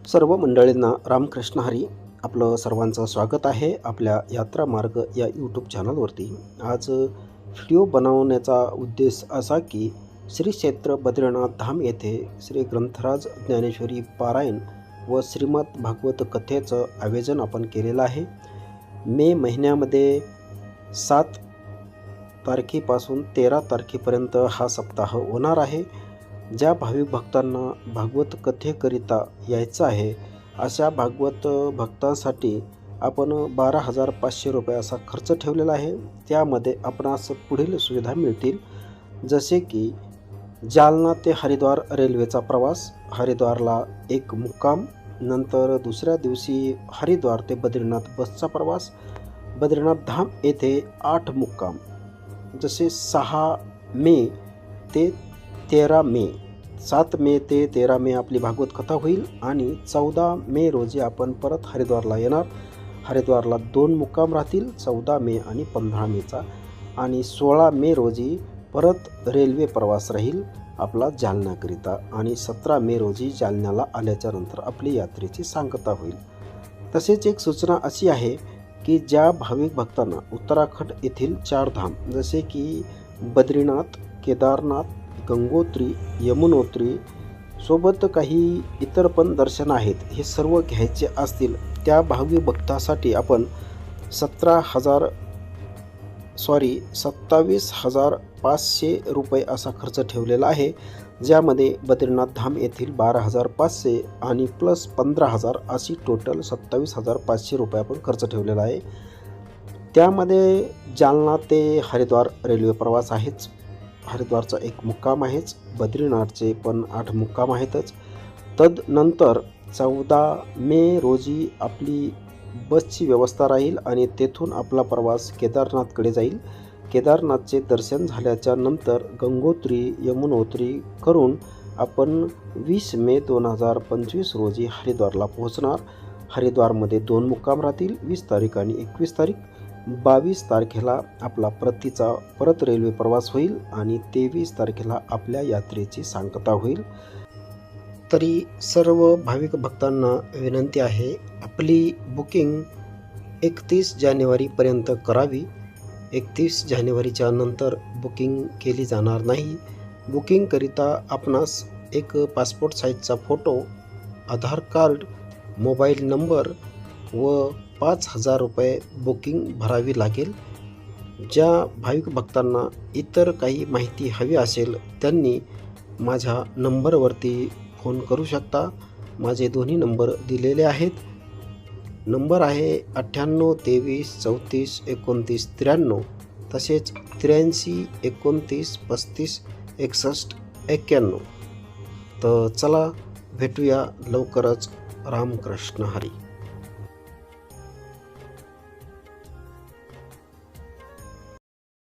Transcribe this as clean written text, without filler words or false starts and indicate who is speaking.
Speaker 1: सर्व मंडळींना रामकृष्ण हरी. आपलं सर्वांचं स्वागत आहे आपल्या यात्रा मार्ग या यूट्यूब चॅनलवरती. आज व्हिडिओ बनवण्याचा उद्देश असा की श्री क्षेत्र बद्रीनाथ धाम येथे श्री ग्रंथराज ज्ञानेश्वरी पारायण व श्रीमद भागवत कथेचं आयोजन आपण केलेलं आहे. मे महिन्यामध्ये 7 तारखेपासून 13 तारखेपर्यंत हा सप्ताह होणार आहे. ज्या भाविक भक्तांना भागवत कथेकरिता यायचं आहे अशा भागवत भक्तांसाठी आपण 12,500 रुपये असा खर्च ठेवलेला आहे. त्यामध्ये आपणास पुढील सुविधा मिळतील, जसे की जालना ते हरिद्वार रेल्वेचा प्रवास, हरिद्वारला एक मुक्काम, नंतर दुसऱ्या दिवशी हरिद्वार ते बद्रीनाथ बसचा प्रवास, बद्रीनाथ धाम येथे 8 मुक्काम, जसे 6 मे ते 13 मे, 7 मे ते 13 मे आपली भागवत कथा होईल आणि 14 मे रोजी आपण परत हरिद्वारला येणार. हरिद्वारला 2 मुक्काम राहतील, 14 मे आणि 15 मेचा, आणि 16 मे रोजी परत रेल्वे प्रवास राहील आपला जालन्याकरिता, आणि 17 मे रोजी जालन्याला आल्याच्या नंतर आपली यात्रेची सांगता होईल. तसेच एक सूचना अशी आहे की ज्या भाविक भक्तांना उत्तराखंड येथील 4 धाम जसे की बद्रीनाथ, केदारनाथ, गंगोत्री, यमुनोत्री सोबत काही इतर पण दर्शन आहेत, हे सर्व घ्यायचे असतील त्या भाविक भक्तासाठी आपण 27,500 रुपये असा खर्च ठेवलेला आहे. ज्यामध्ये बद्रीनाथ धाम येथील 12,500 आणि प्लस 15,000 अशी टोटल 27,500 रुपये आपण खर्च ठेवलेला आहे. त्यामध्ये जालना ते हरिद्वार रेल्वे प्रवास आहेच, हरिद्वारचा एक मुक्काम आहेच, बद्रीनाथचे पण 8 मुक्काम आहेतच. तदनंतर 14 मे रोजी आपली बसची व्यवस्था राहील आणि तेथून आपला प्रवास केदारनाथकडे जाईल. केदारनाथचे दर्शन झाल्याच्या नंतर गंगोत्री, यमुनोत्री करून आपण 20 मे 2025 रोजी हरिद्वारला पोहोचणार. हरिद्वारमध्ये 2 मुक्काम राहतील, 20 तारीख आणि 21 तारीख. 22 तारखेला आपला परतीचा परत रेल्वे प्रवास होईल आणि 23 तारखेला आपल्या यात्रेची सांगता होईल. तरी सर्व भाविक भक्तांना विनंती आहे, आपली बुकिंग 31 जानेवारीपर्यंत करावी. 31 जानेवारीच्या नंतर बुकिंग केली जाणार नाही. बुकिंगकरिता आपणास एक पासपोर्ट साईजचा फोटो, आधार कार्ड, मोबाईल नंबर व 5,000 रुपये बुकिंग भरावी लागेल. ज्या भाविक भक्तांना इतर काही माहिती हवी असेल त्यांनी माझ्या नंबरवरती फोन करू शकता. माझे दोन्ही नंबर दिलेले आहेत. नंबर आहे 98 23 34 29 93, तसेच 83 29 35 61 91. तर चला भेटूया लवकरच. रामकृष्ण हरी.